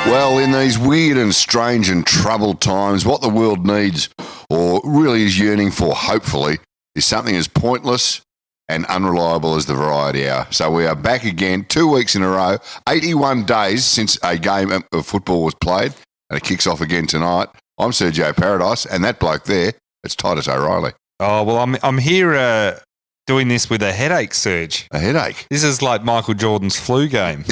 Well, in these weird and strange and troubled times, what the world needs, or really is yearning for, hopefully, is something as pointless and unreliable as the Variety Hour. So we are back again, 2 weeks in a row, 81 days since a game of football was played, and it kicks off again tonight. I'm Sergio Paradise, and that bloke there, it's Titus O'Reilly. Oh, well, I'm here doing this with a headache, Serge. A headache? This is like Michael Jordan's flu game.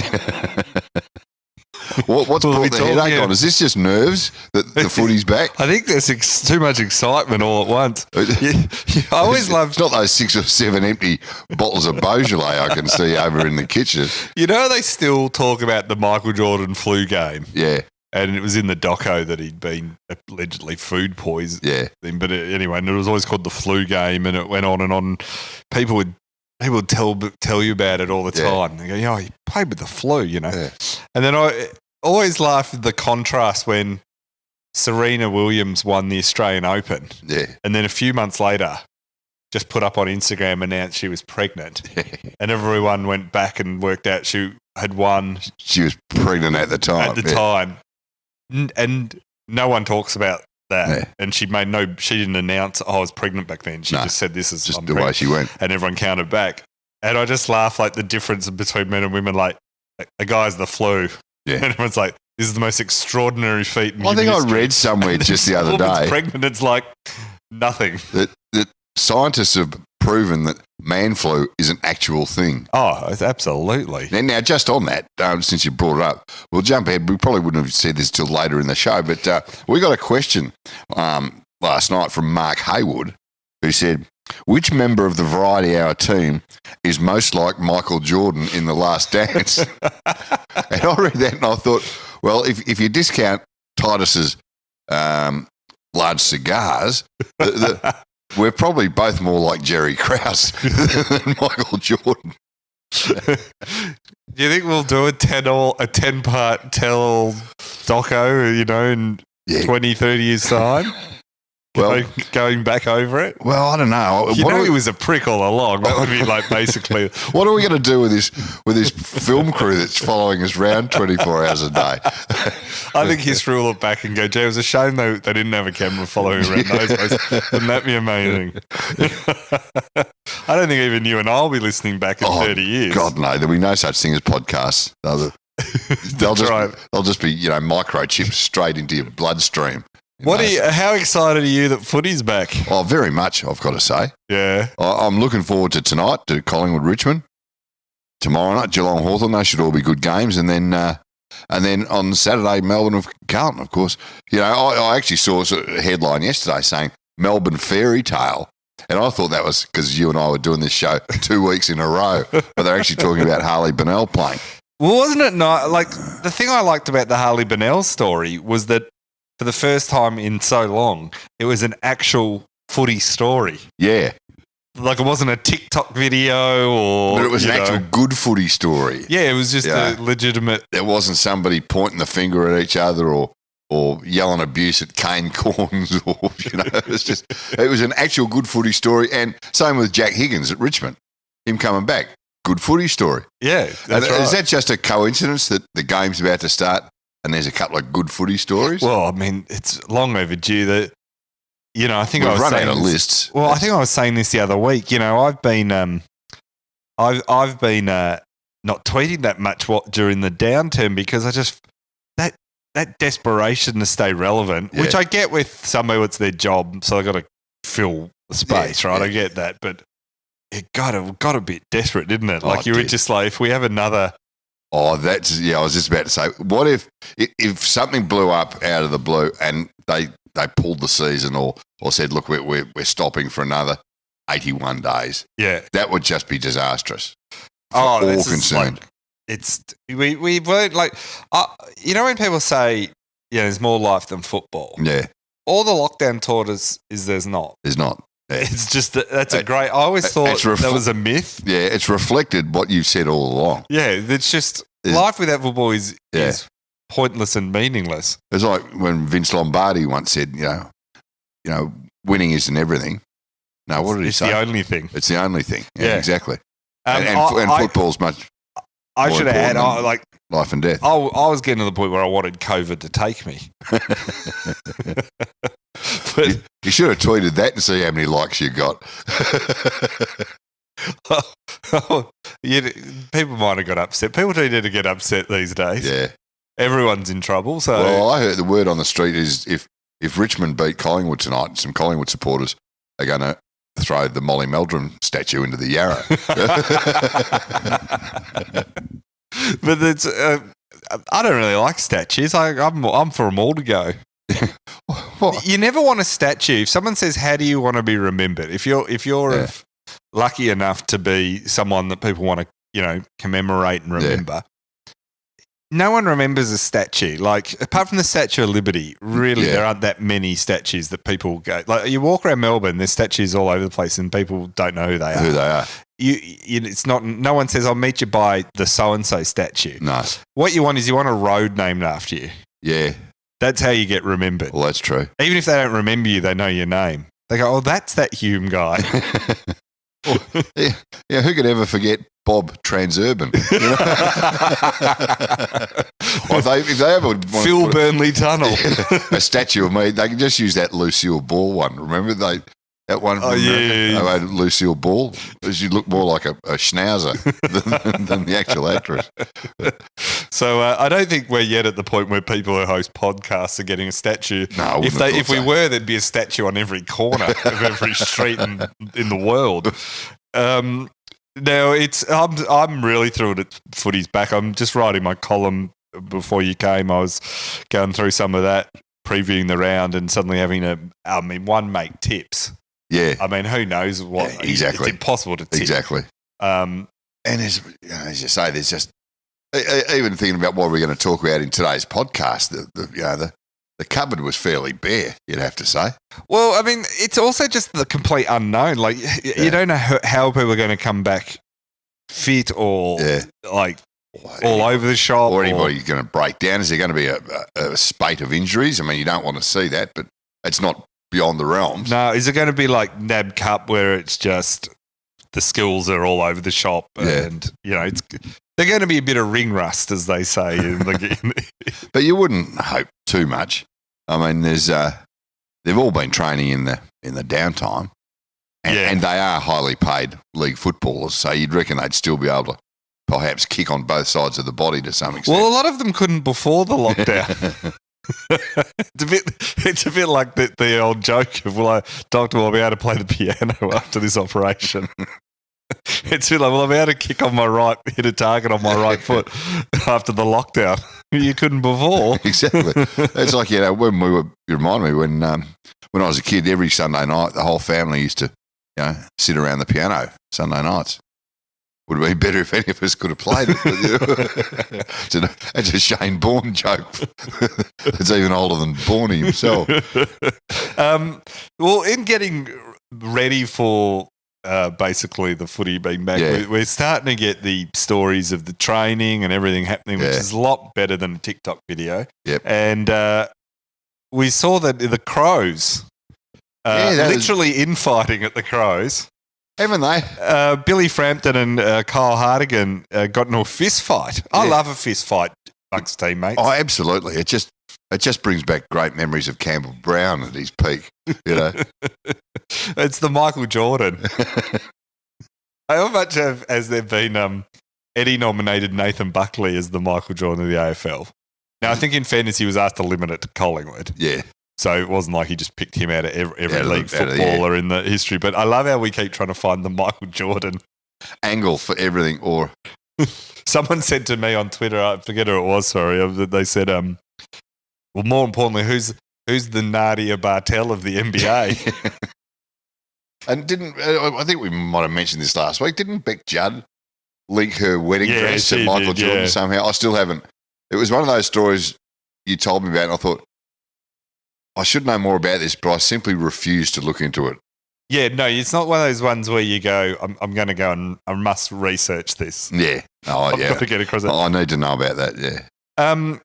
What's put the headache on? Is this just nerves that the footy's back? I think there's too much excitement all at once. I always love... It's not those 6 or 7 empty bottles of Beaujolais I can see over in the kitchen. You know, they still talk about the Michael Jordan flu game. Yeah. And it was in the doco that he'd been allegedly food poisoned. Yeah. But anyway, and it was always called the flu game, and it went on and on. People would tell you about it all the time. They go, he played with the flu, you know. Yeah. And then I always laugh at the contrast when Serena Williams won the Australian Open. Yeah. And then a few months later, just put up on Instagram, announced she was pregnant. And everyone went back and worked out she had won. She was pregnant at the time. Time. And no one talks about that. Yeah. And she didn't announce, I was pregnant back then. She just said, this is just the way she went. And everyone counted back. And I just laugh, like, the difference between men and women, like, a guy's the flu. Yeah. And everyone's like, this is the most extraordinary feat in I think history. I read somewhere just the other day. Pregnant, it's like nothing. That scientists have proven that man flu is an actual thing. Oh, absolutely. Now, just on that, since you brought it up, we'll jump ahead. We probably wouldn't have said this till later in the show, but we got a question last night from Mark Haywood, who said, which member of the Variety Hour team is most like Michael Jordan in The Last Dance? And I read that and I thought, well, if you discount Titus's large cigars, we're probably both more like Jerry Krause than Michael Jordan. Do you think we'll do a 10-part tell doco, in 20, 30 years' time? Well, going back over it? Well, I don't know. He was a prick all along. That would be like basically... What are we going to do with this film crew that's following us around 24 hours a day? I think history will look back and go, gee, it was a shame they didn't have a camera following around those days. Wouldn't that be amazing? I don't think even you and I will be listening back in 30 years. God, no. There'll be no such thing as podcasts. They'll just be, microchips straight into your bloodstream. How excited are you that footy's back? Oh, very much, I've got to say. Yeah. I'm looking forward to tonight, to Collingwood Richmond. Tomorrow night, Geelong Hawthorn. They should all be good games. And then on Saturday, Melbourne of Carlton, of course. I actually saw a headline yesterday saying Melbourne fairy tale. And I thought that was because you and I were doing this show 2 weeks in a row. But they're actually talking about Harley Bennell playing. Well, wasn't it nice? Like, the thing I liked about the Harley Bennell story was that for the first time in so long, it was an actual footy story. Yeah. Like, it wasn't a TikTok video But it was an actual good footy story. Yeah, it was just a legitimate... There wasn't somebody pointing the finger at each other or yelling abuse at cane corns it was an actual good footy story. And same with Jack Higgins at Richmond. Him coming back. Good footy story. Yeah, that's right. Is that just a coincidence that the game's about to start and there's a couple of good footy stories? Well, I mean, it's long overdue that, I think I was run saying out of lists. Well, I think I was saying this the other week. I've been, I've been not tweeting that much during the downturn because I just, that desperation to stay relevant, which I get with somebody, it's their job, so they've got to fill the space, right? Yeah. I get that, but it got a bit desperate, didn't it? Like, you were just like, if we have another... Oh, I was just about to say, what if something blew up out of the blue and they pulled the season or said, look, we're stopping for another 81 days? Yeah. That would just be disastrous for all concerned. We weren't like, when people say, there's more life than football. Yeah. All the lockdown taught us is there's not. There's not. Yeah. It's just that's a great. I always thought that was a myth. Yeah, it's reflected what you've said all along. Yeah, it's just life without football is pointless and meaningless. It's like when Vince Lombardi once said, winning isn't everything. No, what did he say? It's the only thing. It's the only thing. Yeah, exactly. And football's much. I should have had, life and death. I was getting to the point where I wanted COVID to take me. But you should have tweeted that and see how many likes you got. People might have got upset. People do need to get upset these days. Yeah. Everyone's in trouble. So, well, I heard the word on the street is if Richmond beat Collingwood tonight, some Collingwood supporters are going to throw the Molly Meldrum statue into the Yarra. But it's, I don't really like statues. I'm for them all to go. What? You never want a statue. If someone says, "How do you want to be remembered?" If you're lucky enough to be someone that people want to, commemorate and remember, no one remembers a statue. Like, apart from the Statue of Liberty, really, there aren't that many statues that people go. Like, you walk around Melbourne, there's statues all over the place, and people don't know who they are. It's not. No one says, "I'll meet you by the so and so statue." No. What you want is a road named after you. Yeah. That's how you get remembered. Well, that's true. Even if they don't remember you, they know your name. They go, "Oh, that's that Hume guy." Yeah, who could ever forget Bob Transurban? If they ever want Phil Burnley Tunnel. a statue of me, they can just use that Lucille Ball one. Remember that one? Oh, yeah. I made Lucille Ball. She looked more like a schnauzer than the actual actress. So I don't think we're yet at the point where people who host podcasts are getting a statue. No, if we were, there'd be a statue on every corner of every street in the world. Now I'm really thrilled that Footy's back. I'm just writing my column before you came. I was going through some of that, previewing the round, and suddenly having one mate tips. Yeah. I mean, who knows what? Yeah, exactly. It's impossible to tip. Exactly. And as you say, there's just even thinking about what we're going to talk about in today's podcast. The cupboard was fairly bare, you'd have to say. Well, I mean, it's also just the complete unknown. Like, you don't know how people are going to come back fit or all over the shop. Or anybody's going to break down. Is there going to be a spate of injuries? I mean, you don't want to see that, but it's not beyond the realms. No, is it going to be like NAB Cup where it's just the skills are all over the shop and, they're going to be a bit of ring rust, as they say. But you wouldn't hope too much. I mean, they've all been training in the downtime, and they are highly paid league footballers. So you'd reckon they'd still be able to perhaps kick on both sides of the body to some extent. Well, a lot of them couldn't before the lockdown. It's a bit like the old joke of, doctor, will I be able to play the piano after this operation? It's a bit like, I'll be able to kick on my right, hit a target on my right foot after the lockdown. You couldn't before. Exactly. It's like, when you remind me when I was a kid, every Sunday night, the whole family used to, sit around the piano Sunday nights. Would have been better if any of us could have played it. It's a Shane Bourne joke. It's even older than Bourne himself. Well, in getting ready for basically the footy being back, we're starting to get the stories of the training and everything happening, which is a lot better than a TikTok video. Yep. And we saw that the Crows, literally infighting at the Crows. Haven't they? Billy Frampton and Kyle Hartigan got into a fist fight. I love a fist fight amongst teammates. Oh, absolutely. It just brings back great memories of Campbell Brown at his peak. It's the Michael Jordan. How much has there been Eddie nominated Nathan Buckley as the Michael Jordan of the AFL? Now, I think in fairness, he was asked to limit it to Collingwood. Yeah. So it wasn't like he just picked him out of every league footballer in the history. But I love how we keep trying to find the Michael Jordan angle for everything. Or someone said to me on Twitter, I forget who it was, sorry, they said, well, more importantly, who's the Nadia Bartel of the NBA? And I think we might have mentioned this last week, didn't Beck Judd leak her wedding dress to Michael Jordan somehow? I still haven't. It was one of those stories you told me about, and I thought, I should know more about this, but I simply refuse to look into it. Yeah, no, it's not one of those ones where you go, I'm going to go and I must research this. Yeah. I've got to get across it. I need to know about that, yeah.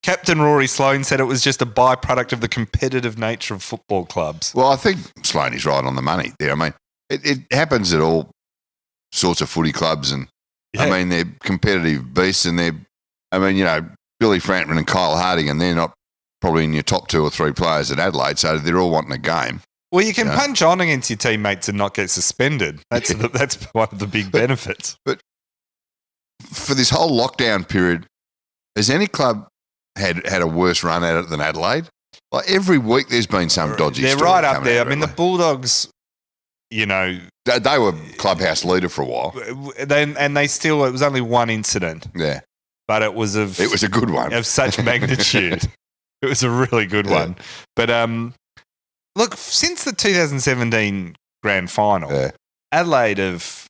Captain Rory Sloane said it was just a byproduct of the competitive nature of football clubs. Well, I think Sloane is right on the money there. I mean, it happens at all sorts of footy clubs, and Yeah. I mean, they're competitive beasts, and Billy Frampton and Kyle Harding, and they're not probably in your top 2 or 3 players at Adelaide, so they're all wanting a game. Well, you can punch on against your teammates and not get suspended. That's one of the big benefits. But for this whole lockdown period, has any club had a worse run at it than Adelaide? Like every week, there's been some dodgy. They're story right up coming there. out I mean, the Bulldogs, they were clubhouse leader for a while. And they still, it was only one incident. Yeah. But it was a good one. Of such magnitude. It was a really good one. But look, since the 2017 grand final, Adelaide have,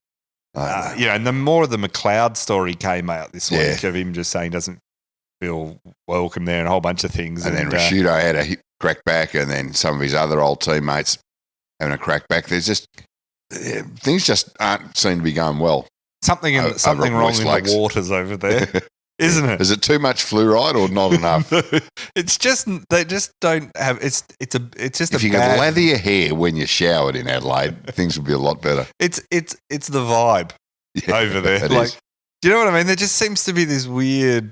and the more of the McLeod story came out this week of him just saying he doesn't feel welcome there and a whole bunch of things. And then Rashudo had a crack back, and then some of his other old teammates having a crack back. There's just things just aren't seem to be going well. Something wrong in the waters over there. Isn't it? Is it too much fluoride or not enough? It's just they just don't have. It's just if you could lather your hair when you showered in Adelaide, things would be a lot better. It's the vibe over there. Like, do you know what I mean? There just seems to be this weird.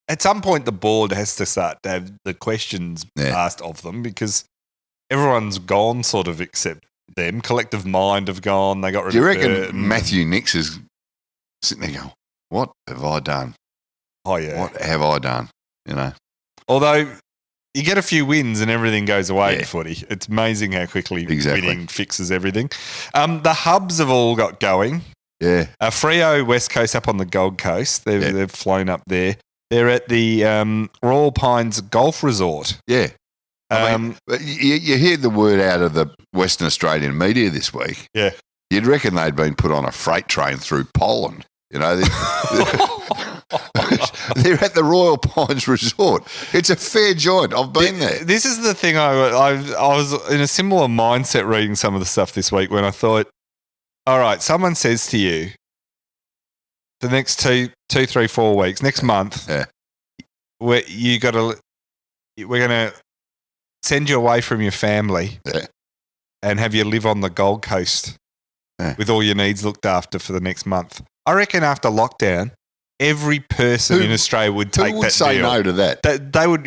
At some point, the board has to start to have the questions asked of them because everyone's gone, sort of, except them. Collective mind have gone. They got rid of. Do you reckon Matthew Nix is sitting there going, "What have I done? Oh, yeah. What have I done?" Although you get a few wins and everything goes away in footy. It's amazing how quickly winning fixes everything. The hubs have all got going. Yeah. Freo West Coast up on the Gold Coast. They've flown up there. They're at the Royal Pines Golf Resort. Yeah. You hear the word out of the Western Australian media this week. Yeah. You'd reckon they'd been put on a freight train through Poland. They're at the Royal Pines Resort. It's a fair joint. I've been there. This is the thing. I was in a similar mindset reading some of the stuff this week when I thought, all right, someone says to you, the next 2, 3, 4 weeks, next month, we're going to send you away from your family and have you live on the Gold Coast with all your needs looked after for the next month. I reckon after lockdown, every person in Australia would take that deal. Who would say no to that?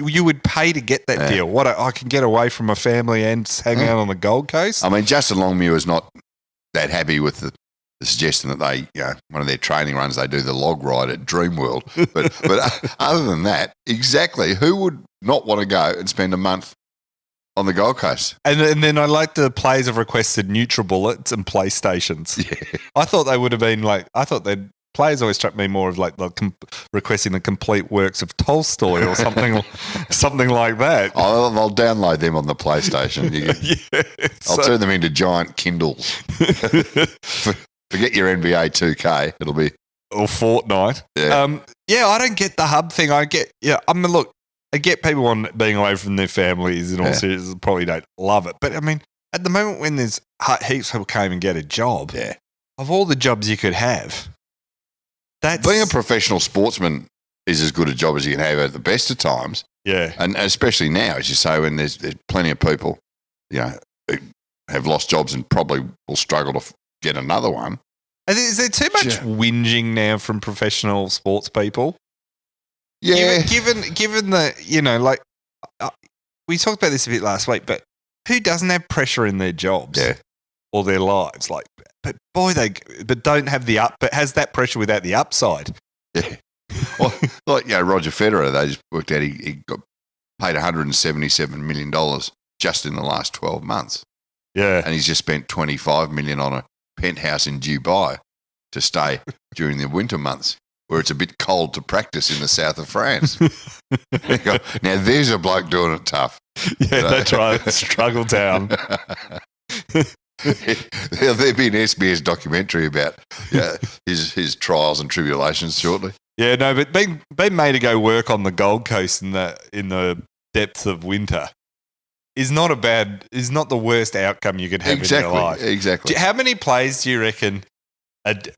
You would pay to get that deal. I can get away from my family and hang out on the Gold Coast. I mean, Justin Longmuir is not that happy with the suggestion that they, one of their training runs, they do the log ride at Dreamworld. But other than that, exactly, who would not want to go and spend a month on the Gold Coast? And then I like the players have requested NutriBullets and PlayStations. Yeah. I thought they would have been players always struck me more of like requesting the complete works of Tolstoy or something, something like that. I'll download them on the PlayStation. I'll turn them into giant Kindles. Forget your NBA 2K. It'll be or Fortnite. Yeah. I don't get the hub thing. I get I get people on being away from their families and all seriousness, probably don't love it. But I mean, at the moment when there's heaps of people came and get a job, of all the jobs you could have, being a professional sportsman is as good a job as you can have at the best of times. Yeah. And especially now, as you say, when there's plenty of people, who have lost jobs and probably will struggle to get another one. Is there too much whinging now from professional sports people? Yeah. Given the, we talked about this a bit last week, but who doesn't have pressure in their jobs or their lives? But don't have but has that pressure without the upside. Yeah. Well, Roger Federer, they just worked out he got paid $177 million just in the last 12 months. Yeah. And he's just spent $25 million on a penthouse in Dubai to stay during the winter months, where it's a bit cold to practice in the south of France. Now, there's a bloke doing it tough. Yeah, that's right. Struggle town. There'll be an SBS documentary about his trials and tribulations shortly. Yeah, no, but being made to go work on the Gold Coast in the depths of winter is not the worst outcome you could have in your life. Exactly. How many players do you reckon?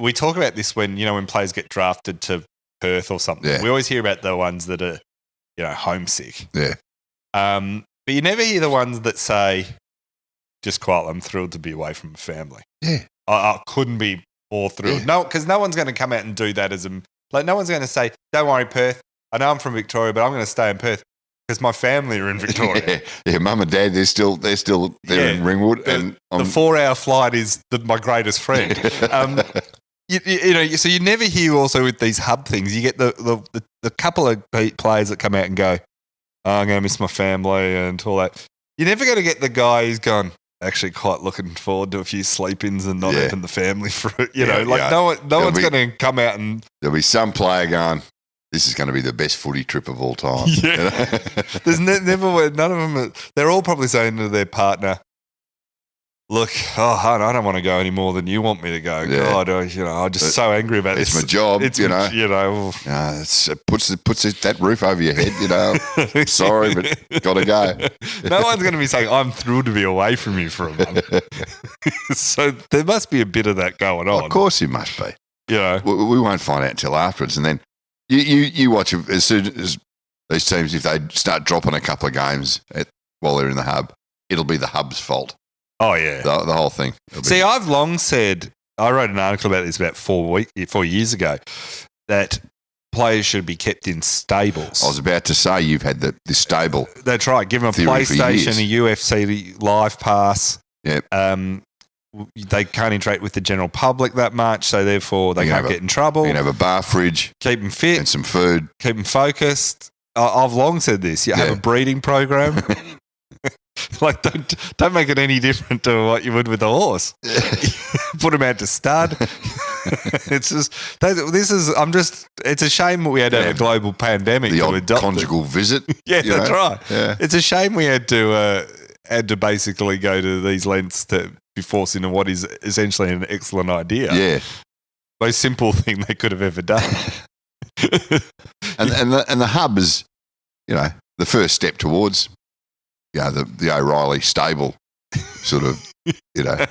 We talk about this when players get drafted to Perth or something. Yeah. We always hear about the ones that are homesick. Yeah. But you never hear the ones that say, just quietly, I'm thrilled to be away from family. Yeah. I couldn't be more through. No, because no one's going to come out and do that no one's going to say, "Don't worry, Perth. I know I'm from Victoria, but I'm going to stay in Perth because my family are in Victoria." Yeah, mum and dad, they're still there in Ringwood, and the 4-hour flight is my greatest friend. So you never hear also with these hub things. You get the couple of players that come out and go, "Oh, I'm going to miss my family," and all that. You're never going to get the guy who's gone, actually quite looking forward to a few sleep-ins and not having the family for it. No one's going to come out and... There'll be some player going, this is going to be the best footy trip of all time. Yeah. There's never... None of them... They're all probably saying to their partner, "Look, hon, I don't want to go any more than you want me to go. Yeah. God, I'm just so angry about it's this. It's my job, it puts that roof over your head, Sorry, but got to go. No one's going to be saying, "I'm thrilled to be away from you for a month." So there must be a bit of that going on. Of course you must be. We won't find out until afterwards. And then you watch as soon as these teams, if they start dropping a couple of games while they're in the hub, it'll be the hub's fault. Oh, yeah. The whole thing. See, I've long said, I wrote an article about this about 4 years ago, that players should be kept in stables. I was about to say you've had the stable. That's right. Give them a PlayStation, a UFC Live Pass. Yep. They can't interact with the general public that much, so therefore they can't get in trouble. You can have a bar fridge. Keep them fit. And some food. Keep them focused. I've long said this. You have a breeding program. Like, don't make it any different to what you would with a horse. Put him out to stud. It's just it's a shame we had a global pandemic. The odd conjugal visit. Yeah, that's right. Yeah. It's a shame we had to basically go to these lengths to be forced into what is essentially an excellent idea. Yeah. Most simple thing they could have ever done. and the hub is, the first step towards the O'Reilly stable sort of, theory.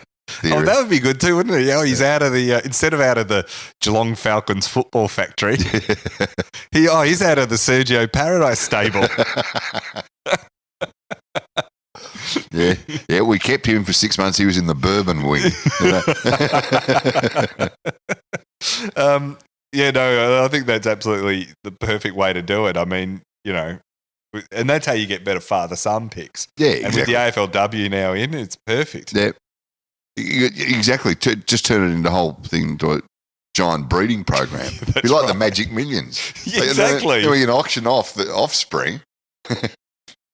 Oh, that would be good too, wouldn't it? He's out of the instead of out of the Geelong Falcons football factory, he's out of the Sergio Paradise stable. Yeah. We kept him for 6 months. He was in the bourbon wing. I think that's absolutely the perfect way to do it. I mean, and that's how you get better father-son picks. Yeah, exactly. And with the AFLW now in, it's perfect. Yeah, exactly. Just turn it into the whole thing into a giant breeding program. Be like the Magic Millions. Yeah, exactly. We can auction off the offspring,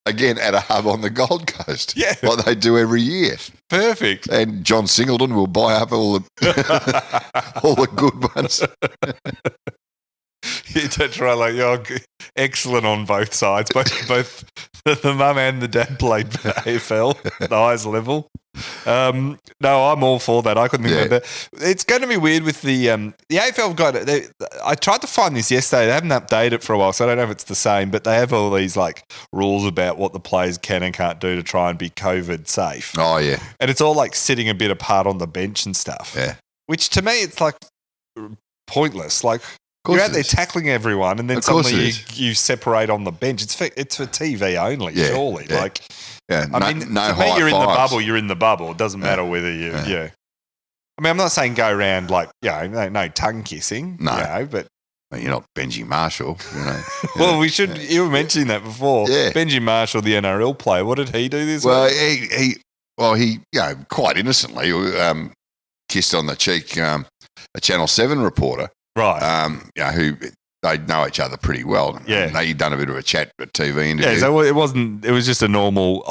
again, at a hub on the Gold Coast. Yeah. Like they do every year. Perfect. And John Singleton will buy up all the good ones. Yeah, that's right. Like, excellent on both sides. Both the mum and the dad played for AFL at the highest level. No, I'm all for that. I couldn't think about that. It's going to be weird with the AFL got it. I tried to find this yesterday. They haven't updated it for a while, so I don't know if it's the same. But they have all these like rules about what the players can and can't do to try and be COVID safe. Oh yeah, and it's all like sitting a bit apart on the bench and stuff. Yeah, which to me it's like pointless. Like, you're out there tackling everyone, and then suddenly you separate on the bench. It's for TV only, surely. Yeah. Like, I mean, no to high me, you're fives. in the bubble. You're in the bubble. It doesn't matter whether you. Yeah. I mean, I'm not saying go around like no tongue kissing. No, but you're not Benji Marshall. Well, we should. You were mentioning that before. Yeah. Benji Marshall, the NRL player. What did he do this week? He quite innocently kissed on the cheek a Channel 7 reporter. Right. Who they know each other pretty well. Yeah. They'd done a bit of a chat, a TV interview. Yeah, so it was just a normal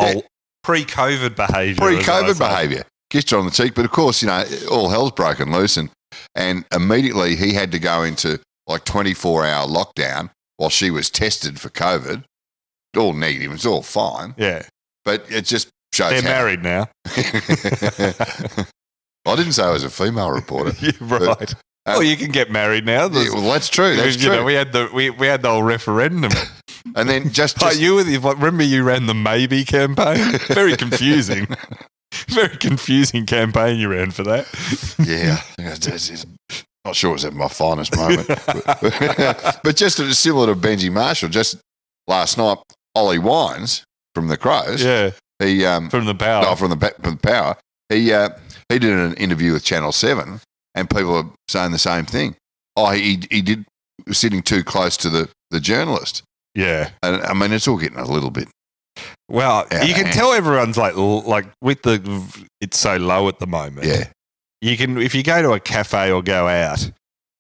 pre-COVID behaviour. Pre-COVID behaviour. Kissed her on the cheek, but of course, all hell's broken loose and immediately he had to go into like 24-hour lockdown while she was tested for COVID. All negative, it's all fine. Yeah. But it just shows they're married now. I didn't say I was a female reporter. Yeah, right. But, well, you can get married now. That's true. That's true. We had the whole referendum, and then just remember you ran the Maybe campaign. Very confusing. Very confusing campaign you ran for that. Yeah, not sure it was at my finest moment, but just similar to Benji Marshall. Just last night, Ollie Wines from the Crows. Yeah, he from the Power. No, from the Power. He did an interview with Channel 7. and people are saying the same thing. Oh, he was sitting too close to the journalist. Yeah. And I mean, it's all getting a little bit. Well, you can tell everyone's like with it's so low at the moment. Yeah. You can, if you go to a cafe or go out,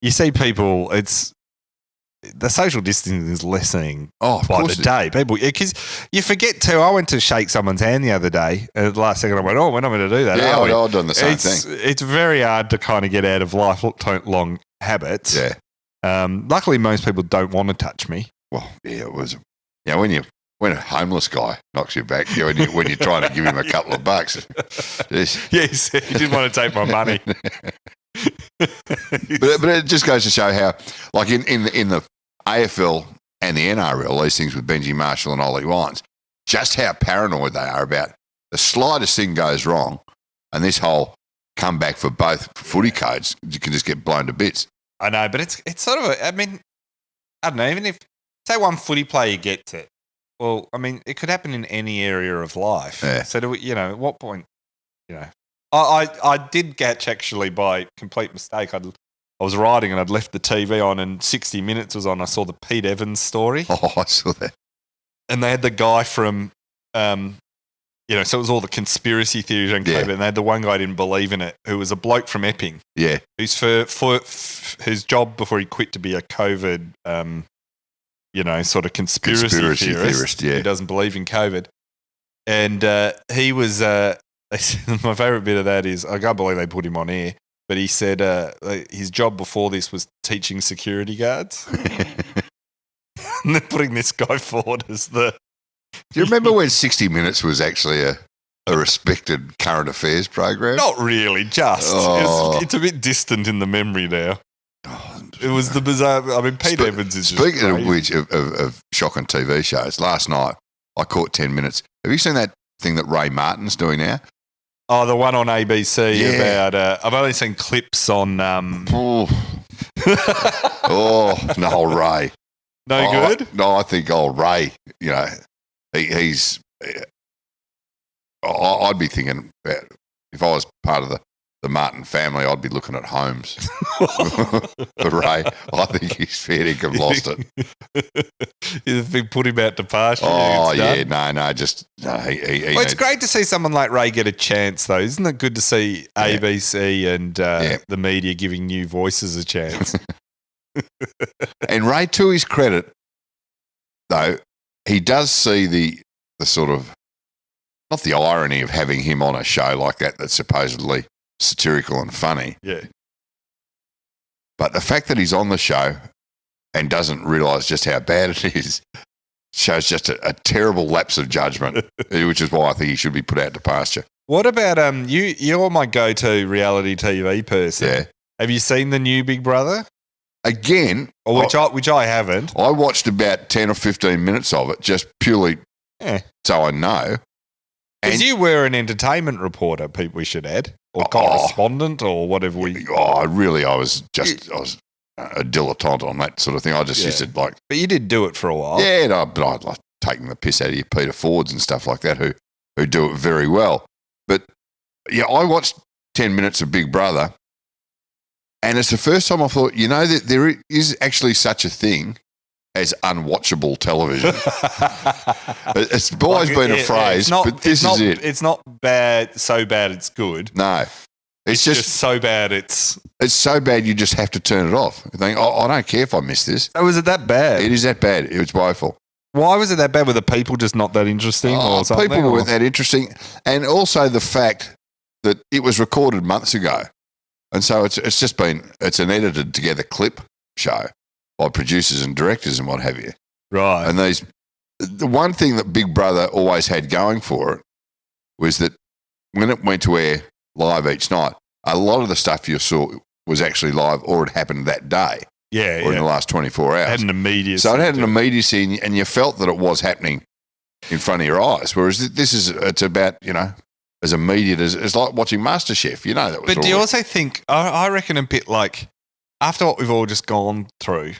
you see people, the social distancing is lessening by the day. People, because you forget too. I went to shake someone's hand the other day, and at the last second I went, we're not going to do that. Yeah, I've done the same thing. It's very hard to kind of get out of lifelong habits. Yeah. Luckily, most people don't want to touch me. Well, yeah, it was. Yeah, when a homeless guy knocks you back, when you're trying to give him a couple of bucks. Yeah, he said he didn't want to take my money. but it just goes to show how, like in the AFL and the NRL, these things with Benji Marshall and Ollie Wines, just how paranoid they are about the slightest thing goes wrong, and this whole comeback for both footy codes, you can just get blown to bits. I know, but it's sort of I don't know, even if, say one footy player gets it, well, I mean, it could happen in any area of life. Yeah. So, at what point, I did catch, actually, by complete mistake, I was riding and I'd left the TV on and 60 Minutes was on. I saw the Pete Evans story. Oh, I saw that. And they had the guy from, so it was all the conspiracy theories on COVID, and they had the one guy who didn't believe in it, who was a bloke from Epping. Yeah. Who's for his job before he quit to be a COVID, sort of conspiracy theorist. Yeah. Who doesn't believe in COVID. And he was, they said, my favourite bit of that is, I can't believe they put him on air, but he said his job before this was teaching security guards. And they're putting this guy forward as the... Do you remember when 60 Minutes was actually a respected current affairs program? Not really, just. Oh. It's a bit distant in the memory now. It was the bizarre... I mean, Pete Evans is just Speaking crazy. of which, of shocking TV shows, last night I caught 10 Minutes. Have you seen that thing that Ray Martin's doing now? Oh, the one on ABC about... I've only seen clips on... Oh, no, Ray. No good? No, I think old Ray, he's... I'd be thinking, if I was part of the Martin family, I'd be looking at homes. For Ray, I think he's fair dinkum lost it. You've been put him out to pasture. Oh, yeah, no, just... No, it's great to see someone like Ray get a chance, though. Isn't it good to see ABC and the media giving new voices a chance? And Ray, to his credit, though, he does see the sort of, not the irony of having him on a show like that that's supposedly satirical and funny. Yeah. But the fact that he's on the show and doesn't realise just how bad it is shows just a terrible lapse of judgment, which is why I think he should be put out to pasture. What about you're my go-to reality TV person. Yeah. Have you seen the new Big Brother? Again, which I haven't. I watched about 10 or 15 minutes of it just purely so I know. Because you were an entertainment reporter, we should add, or correspondent, or whatever we... I was a dilettante on that sort of thing. I just used to like... But you did do it for a while. Yeah, but I'd like taking the piss out of your Peter Fords and stuff like that who do it very well. But, yeah, I watched 10 minutes of Big Brother, and it's the first time I thought, that there is actually such a thing as unwatchable television. It's always been a phrase, but this is it. It's not bad, so bad it's good. No. It's just so bad it's so bad you just have to turn it off. You think, I don't care if I miss this. So is it that bad? It is that bad. It's woeful. Why was it that bad? Were the people just not that interesting or something? People weren't that interesting. And also the fact that it was recorded months ago. And so it's just been, it's an edited together clip show by producers and directors and what have you. Right. And the one thing that Big Brother always had going for it was that when it went to air live each night, a lot of the stuff you saw was actually live or it happened that day. Yeah, or in the last 24 hours. It had an immediacy. So it had an immediacy and you felt that it was happening in front of your eyes. Whereas it's about, as immediate as like watching MasterChef, that was. But do you also think, I reckon a bit like, after what we've all just gone through,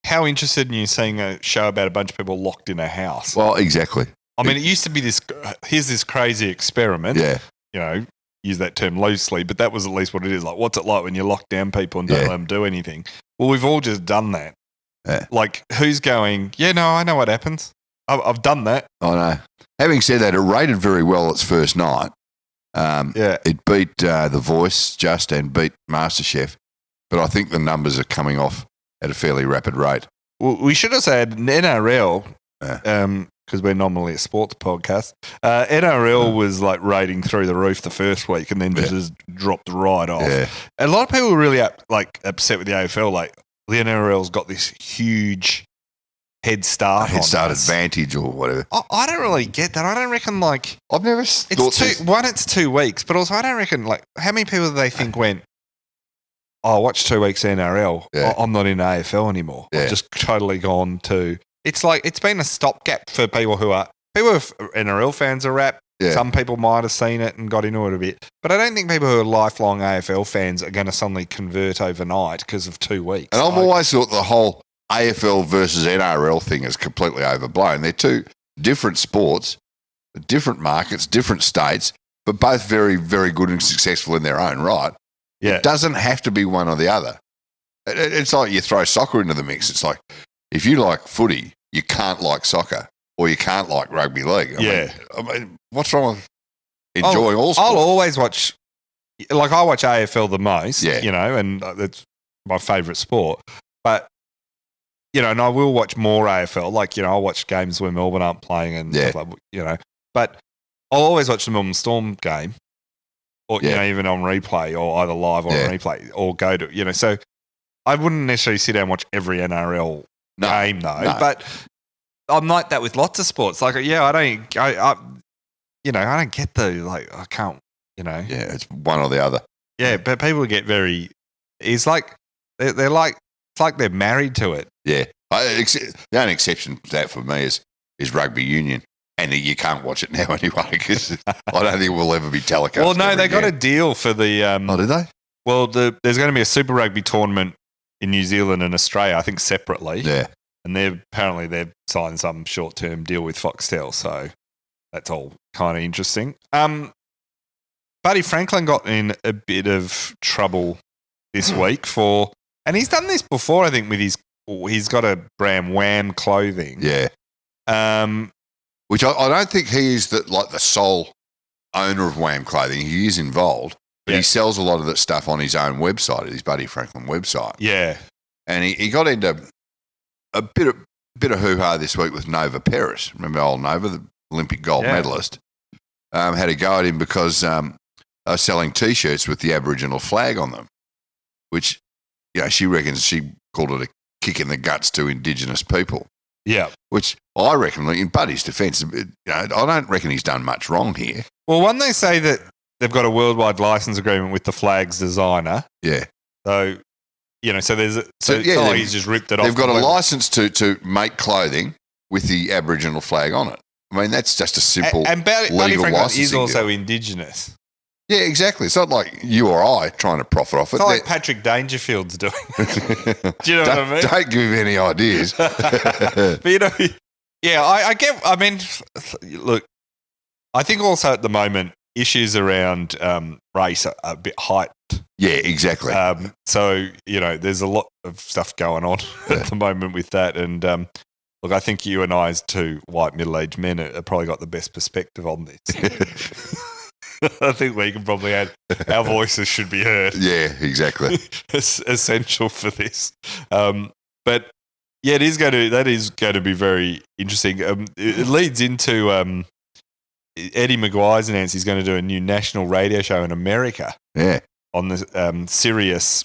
how interested in you seeing a show about a bunch of people locked in a house? Well, exactly. I mean, it used to be here's this crazy experiment. Yeah. use that term loosely, but that was at least what it is. Like, what's it like when you lock down people and don't let them do anything? Well, we've all just done that. Yeah. Like, who's going, yeah, no, I know what happens. I've done that. I know. Having said that, it rated very well its first night. It beat The Voice just and beat MasterChef, but I think the numbers are coming off at a fairly rapid rate. Well, we should have said NRL, because we're normally a sports podcast. NRL was like rating through the roof the first week and then just dropped right off. Yeah. A lot of people were really upset with the AFL. Like, the NRL's got this huge head start advantage or whatever. I don't really get that. I don't reckon, like... I've never thought it's 2 weeks, but also I don't reckon, like, how many people do they think went, I watched 2 weeks NRL, I'm not in AFL anymore. Yeah. I've just totally gone to... It's like, it's been a stopgap for people who are NRL fans are rap. Yeah. Some people might have seen it and got into it a bit. But I don't think people who are lifelong AFL fans are going to suddenly convert overnight because of 2 weeks. And I've always thought the whole AFL versus NRL thing is completely overblown. They're two different sports, different markets, different states, but both very, very good and successful in their own right. Yeah. It doesn't have to be one or the other. It's like you throw soccer into the mix. It's like, if you like footy, you can't like soccer, or you can't like rugby league. I mean, what's wrong with enjoying all sports? I'll always watch, like, I watch AFL the most, you know, and it's my favourite sport. But, you know, and I will watch more AFL. Like, you know, I'll watch games where Melbourne aren't playing and stuff like, you know. But I'll always watch the Melbourne Storm game, or, you know, even on replay, or either live or on replay, or go to, you know. So I wouldn't necessarily sit down and watch every NRL game, though. No. But I'm like that with lots of sports. Like, I don't get the, like, I can't, you know. Yeah, it's one or the other. Yeah, but people get very, it's like, they're like, it's like they're married to it. Yeah. The only exception to that for me is rugby union. And you can't watch it now anyway because I don't think it will ever be telecast. Well, no, they got a deal for the... oh, did they? Well, there's going to be a Super Rugby tournament in New Zealand and Australia, I think separately. Yeah. And they've signed some short-term deal with Foxtel, so that's all kind of interesting. Buddy Franklin got in a bit of trouble this week and he's done this before, I think, with he's got a brand Wham clothing. Yeah. Which I don't think he is the sole owner of Wham clothing. He is involved, but he sells a lot of that stuff on his own website, his Buddy Franklin website. Yeah. And he got into a bit of hoo-ha this week with Nova Peris. Remember old Nova, the Olympic gold medalist? Had a go at him because they were selling T-shirts with the Aboriginal flag on them, which, you know, she reckons she called it a kick in the guts to Indigenous people. Yeah. Which I reckon, in Buddy's defence, you know, I don't reckon he's done much wrong here. Well, when they say that they've got a worldwide license agreement with the flag's designer. Yeah. So, you know, it's like he's just ripped it off. They've got a license to make clothing with the Aboriginal flag on it. I mean, that's just a simple and Buddy legal Franklin licensing is also deal. Indigenous. Yeah, exactly. It's not like you or I trying to profit off it. It's not like Patrick Dangerfield's doing. Do you know what I mean? Don't give him any ideas. But, you know, yeah, I get, I mean, look, I think also at the moment, issues around race are a bit hyped. Yeah, exactly. So, you know, there's a lot of stuff going on at the moment with that. And look, I think you and I, as two white middle-aged men, have probably got the best perspective on this. I think we can probably add our voices should be heard. Yeah, exactly. It's essential for this. But yeah, that is going to be very interesting. It leads into Eddie Maguire's announced he's going to do a new national radio show in America. Yeah. On the Sirius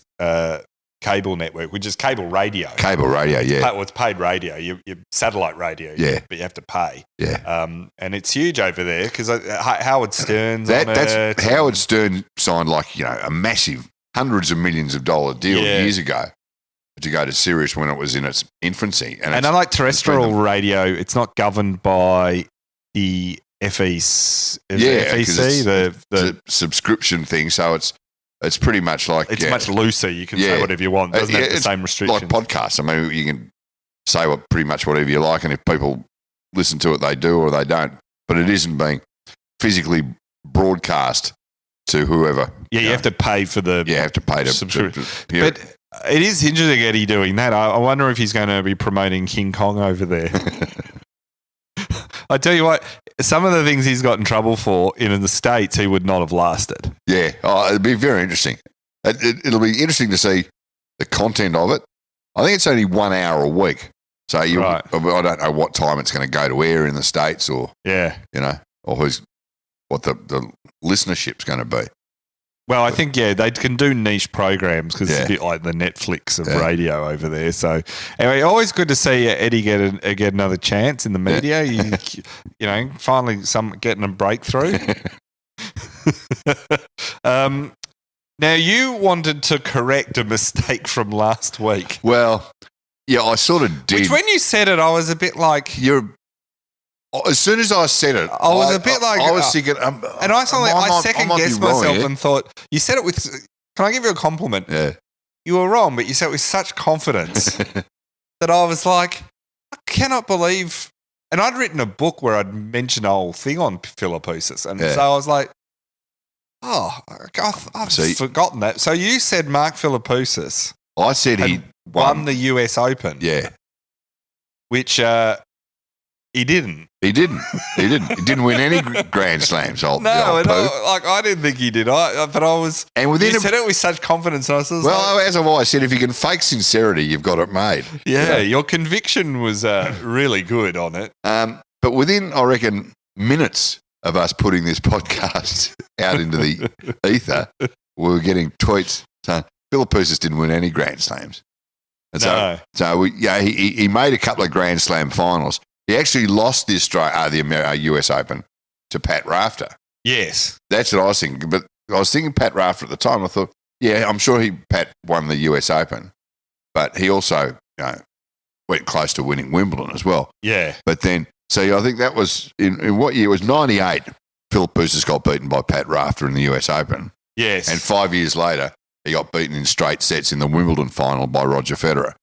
cable network, which is cable radio. Cable radio, yeah. It's paid radio. You satellite radio, but you have to pay. Yeah. And it's huge over there because Howard Stern's on it. Howard Stern signed a massive hundreds of millions of dollar deal years ago to go to Sirius when it was in its infancy. And unlike terrestrial radio, it's not governed by the FEC, the subscription thing. So it's pretty much like... It's much looser. You can say whatever you want. It doesn't have the same restrictions. Like podcasts. I mean, you can say pretty much whatever you like, and if people listen to it, they do or they don't. But it isn't being physically broadcast to whoever. Yeah, you have to pay for the You have to pay to subscription. hear But it is interesting, Eddie, doing that. I wonder if he's going to be promoting King Kong over there. I tell you what, some of the things he's got in trouble for in the States, he would not have lasted. Yeah, it'd be very interesting. It'll be interesting to see the content of it. I think it's only 1 hour a week. So I don't know what time it's going to go to air in the States or, or what the listenership's going to be. Well, I think, they can do niche programs because it's a bit like the Netflix of radio over there. So, anyway, always good to see Eddie get another chance in the media. Yeah. Finally getting a breakthrough. Now, you wanted to correct a mistake from last week. Well, yeah, I sort of did. Which, when you said it, I was a bit like... As soon as I said it, I was a bit like... I was thinking... and I second-guessed myself and thought, you said it with... Can I give you a compliment? Yeah. You were wrong, but you said it with such confidence that I was like, I cannot believe... And I'd written a book where I'd mentioned a whole thing on Philippoussis. And so I was like, I've forgotten that. So you said Mark Philippoussis... I said he won the US Open. Yeah. Which... He didn't. He didn't win any Grand Slams. I didn't think he did. But I was. And you said it with such confidence. And I was as I've always said, if you can fake sincerity, you've got it made. Yeah, your conviction was really good on it. But within, I reckon, minutes of us putting this podcast out into the ether, we were getting tweets saying Philippoussis didn't win any Grand Slams. And he made a couple of Grand Slam finals. He actually lost the US Open to Pat Rafter. Yes. That's what I was thinking. But I was thinking Pat Rafter at the time. I thought, I'm sure Pat won the US Open. But he also went close to winning Wimbledon as well. Yeah. But then, I think that was, in what year? It was 98. Philippoussis got beaten by Pat Rafter in the US Open. Yes. And 5 years later, he got beaten in straight sets in the Wimbledon final by Roger Federer.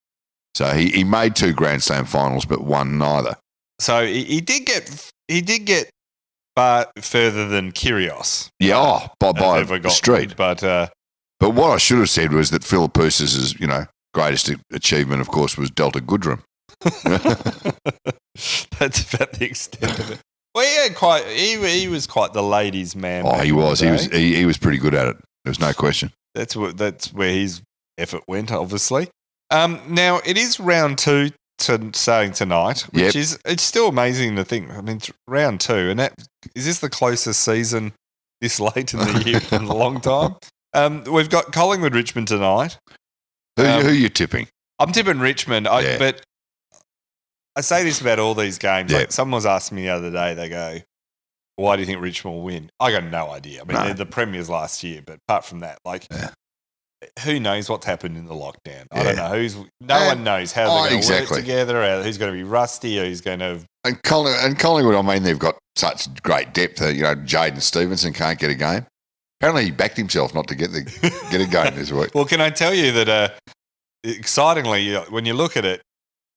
So he made 2 Grand Slam finals but won neither. So he did get far further than Kyrgios. Yeah, by a street. But what I should have said was that Philippoussis' greatest achievement, of course, was Delta Goodrum. That's about the extent of it. Well, he was quite the ladies' man. Oh, he was. He was pretty good at it. There's no question. That's where his effort went, obviously. Now it is round 2. Starting tonight, which is it's still amazing to think. I mean, it's round 2, and is this the closest season this late in the year in a long time? We've got Collingwood Richmond tonight. Who are you tipping? I'm tipping Richmond, but I say this about all these games. Yeah. Like someone was asking me the other day, they go, "Why do you think Richmond will win?" I got no idea. I mean, they're the premiers last year, but apart from that, who knows what's happened in the lockdown? I don't know. No one knows how they're going to work together, who's going to be rusty, who's going to... And Collingwood, I mean, they've got such great depth. Jaden Stevenson can't get a game. Apparently he backed himself not to get a game this week. Well, can I tell you that, excitingly, when you look at it,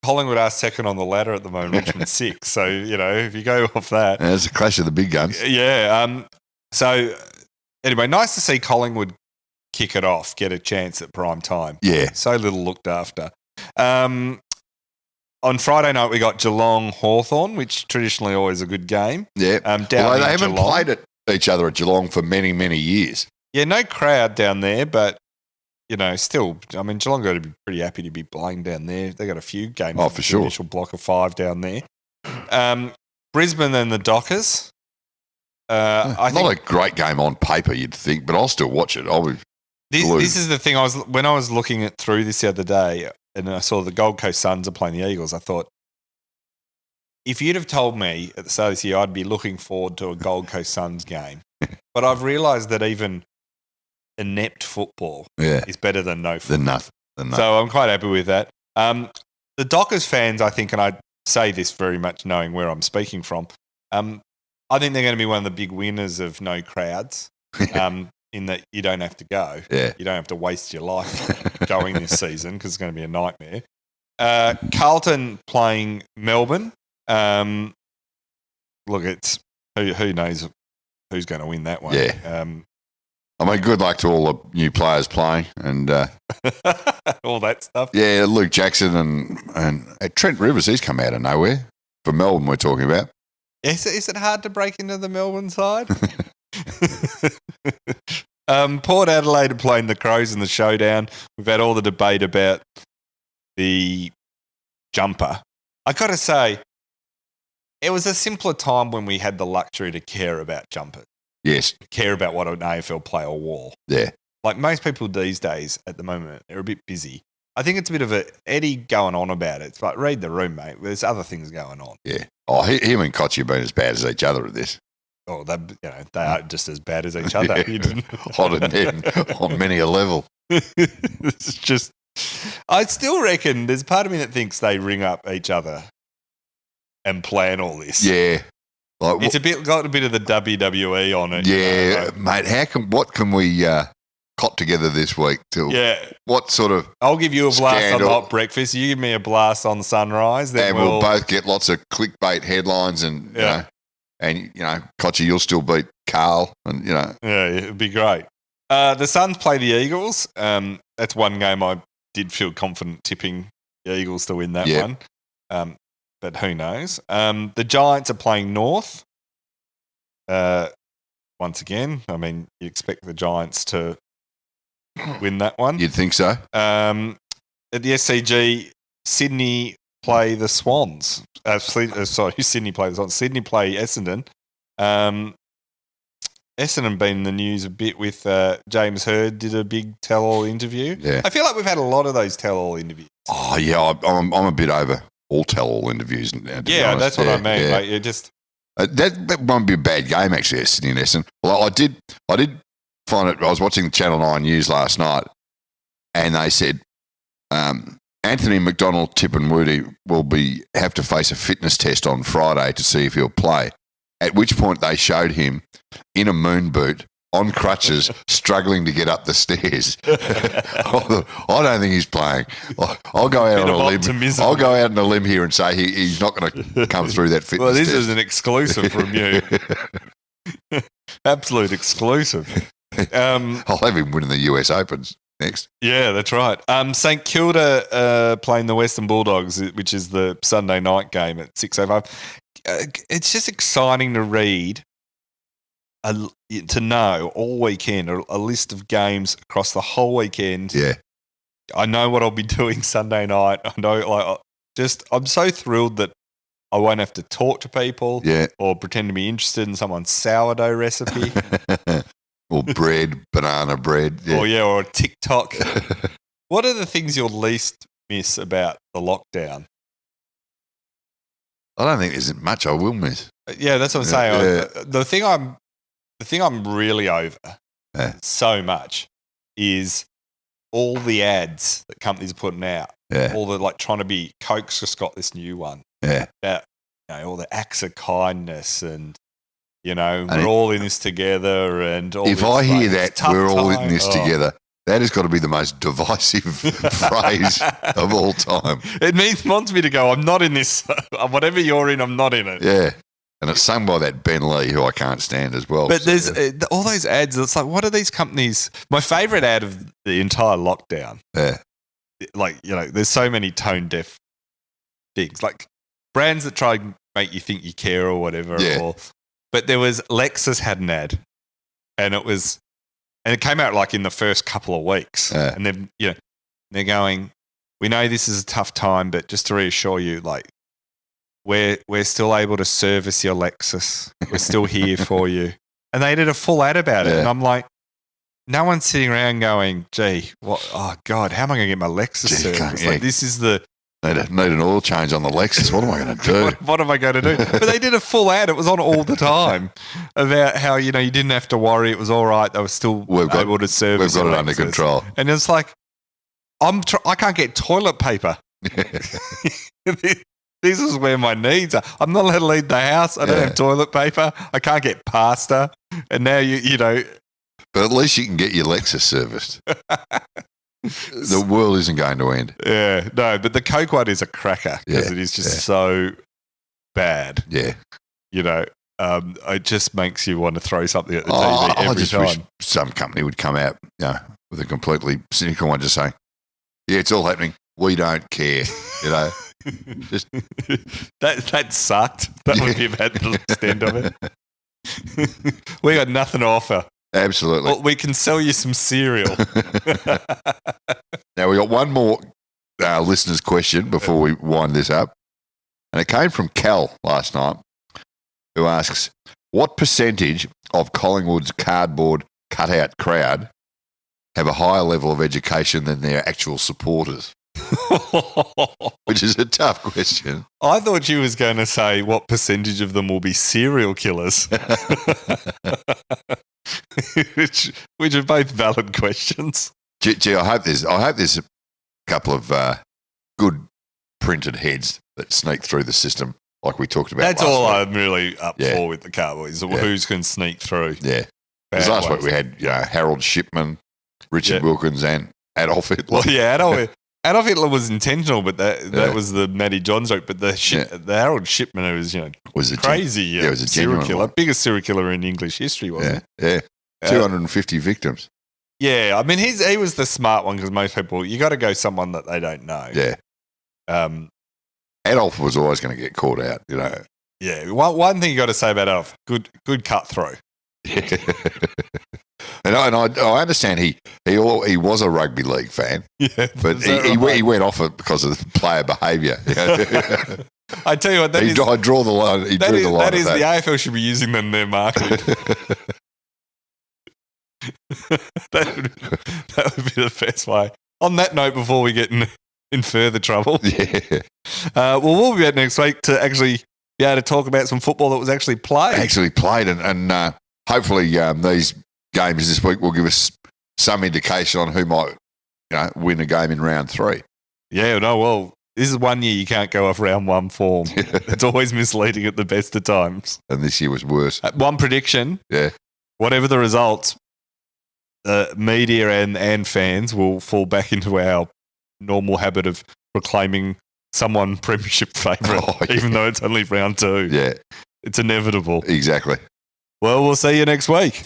Collingwood are second on the ladder at the moment, Richmond 6. So, if you go off that... Yeah, it's a clash of the big guns. Yeah. So, anyway, nice to see Collingwood kick it off, get a chance at prime time. Yeah. So little looked after. On Friday night, we got Geelong Hawthorn, which traditionally always a good game. Yeah. They haven't played each other at Geelong for many, many years. Yeah, no crowd down there, but, still, I mean, Geelong got to be pretty happy to be playing down there. They got a few games. Oh, for sure. Initial block of 5 down there. Brisbane and the Dockers. Not a great game on paper, you'd think, but I'll still watch it. This is the thing. When I was looking through this the other day, and I saw the Gold Coast Suns are playing the Eagles, I thought, if you'd have told me at the start of this year, I'd be looking forward to a Gold Coast Suns game. But I've realised that even inept football is better than no football. Than nothing. So I'm quite happy with that. The Dockers fans, I think, and I say this very much knowing where I'm speaking from, I think they're going to be one of the big winners of no crowds. In that you don't have to go. Yeah. You don't have to waste your life going this season because it's going to be a nightmare. Carlton playing Melbourne. Look, it's who knows who's going to win that one. Yeah. I mean, good luck to all the new players playing, and all that stuff. yeah, Luke Jackson and Trent Rivers. He's come out of nowhere for Melbourne. We're talking about. Is it hard to break into the Melbourne side? Port Adelaide are playing the Crows in the showdown. We've had all the debate about the jumper. I got to say, it was a simpler time when we had the luxury to care about jumpers. Yes. Care about what an AFL player wore. Yeah. Like most people these days at the moment, they're a bit busy. I think it's a bit of a Eddie going on about it. It's like, read the room, mate. There's other things going on. Yeah. Oh, him and Kochi have been as bad as each other at this. Oh, they are just as bad as each other. Hot and head on many a level. It's just, I still reckon there's part of me that thinks they ring up each other and plan all this. Yeah. Like, It's got a bit of the WWE on it. Yeah, mate. What can we cot together this week? What sort of? I'll give you a blast scandal. on hot breakfast. You give me a blast on sunrise. Then And we'll both get lots of clickbait headlines, and Kochi, you'll still beat Carl, and yeah, it'd be great. The Suns play the Eagles. That's one game I did feel confident tipping the Eagles to win that one. But who knows? The Giants are playing North. Once again, I mean, you expect the Giants to win that one. You'd think so. At the SCG, Sydney play the Swans. Sydney play the Swans. Sydney play Essendon. Essendon been in the news a bit with James Hird did a big tell-all interview. Yeah. I feel like we've had a lot of those tell-all interviews. Oh, yeah, I'm a bit over all tell-all interviews now, to be honest. That's what I mean. Yeah. Like, you just... that won't be a bad game, actually, Sydney and Essendon. Well, I did find it. I was watching the Channel 9 News last night, and they said Anthony McDonald, Tip and Woody will have to face a fitness test on Friday to see if he'll play, at which point they showed him in a moon boot, on crutches, struggling to get up the stairs. I don't think he's playing. I'll go out on a limb. I'll go out on a limb here and say he's not going to come through that fitness Well, this test. is an exclusive from you. Absolute exclusive. I'll have him winning the US Opens next. Yeah, that's right. St Kilda playing the Western Bulldogs, which is the Sunday night game at 6:05. It's just exciting to read, to know all weekend a list of games across the whole weekend. Yeah, I know what I'll be doing Sunday night. I know, I'm so thrilled that I won't have to talk to people or pretend to be interested in someone's sourdough recipe. Or bread, banana bread. Yeah. Or a TikTok. What are the things you'll least miss about the lockdown? I don't think there's much I will miss. Yeah, that's what I'm saying. Yeah. The thing I'm really over so much is all the ads that companies are putting out. Yeah. All the trying to be Coke's just got this new one. Yeah. About all the acts of kindness and we're all in this together and all if this, I hear that we're all in this together. together, that has got to be the most divisive phrase of all time. It wants me to go, I'm not in this. Whatever you're in, I'm not in it. Yeah. And it's sung by that Ben Lee, who I can't stand as well. But there's all those ads. It's like, what are these companies? My favourite ad of the entire lockdown. Yeah. There's so many tone deaf things. Like brands that try and make you think you care or whatever. Yeah. But there was, Lexus had an ad. And it came out in the first couple of weeks. Yeah. And then, they're going, we know this is a tough time, but just to reassure you, we're still able to service your Lexus. We're still here for you. And they did a full ad about it. Yeah. And I'm like, no one's sitting around going, gee, what? Oh, God, how am I going to get my Lexus serviced? This is the... Need an oil change on the Lexus. What am I going to do? What am I going to do? But they did a full ad. It was on all the time about how, you didn't have to worry. It was all right. They were still able to service. We've got it Lexus. under control. And it's like, I can't get toilet paper. This is where my needs are. I'm not allowed to leave the house. I don't have toilet paper. I can't get pasta. And now But at least you can get your Lexus serviced. The world isn't going to end. Yeah, no, but the Coke one is a cracker because it is just so bad. Yeah. It just makes you want to throw something at the TV I every just time. wish some company would come out, with a completely cynical one, just saying, "Yeah, it's all happening. We don't care." Just that sucked. That would be about the extent of it. We got nothing to offer. Absolutely. Well, we can sell you some cereal. Now we got one more listener's question before we wind this up, and it came from Cal last night, who asks, "What percentage of Collingwood's cardboard cutout crowd have a higher level of education than their actual supporters?" Which is a tough question. I thought you was going to say what percentage of them will be serial killers, which are both valid questions. Gee, I hope there's a couple of good printed heads that sneak through the system, like we talked about. That's last all week. I'm really up for with the Cowboys. Who's going to sneak through? Yeah, because last week we had Harold Shipman, Richard Wilkins, and Adolf Hitler. Well, yeah, Adolf Hitler was intentional, but that was the Matty John joke. But the Harold Shipman, who was crazy. It was a serial genuine killer, one. biggest serial killer in English history, wasn't it? Yeah, 250 victims. Yeah, I mean, he was the smart one because most people, you got to go someone that they don't know. Yeah. Adolf was always going to get caught out, Yeah, one thing you got to say about Adolf, good cut through. And I understand he was a rugby league fan, but he went off it because of player behaviour. I tell you what, I draw the line. He drew the line. That is the AFL should be using them in their marketing. that would be the best way. On that note, before we get in further trouble, we'll be back next week to actually be able to talk about some football that was actually played. And hopefully these games this week will give us some indication on who might win a game in round 3. Yeah, no, well, this is 1 year you can't go off round 1 form. It's always misleading at the best of times. And this year was worse. One prediction, whatever the results, media and fans will fall back into our normal habit of proclaiming someone premiership favourite, even though it's only round 2. Yeah. It's inevitable. Exactly. Well, we'll see you next week.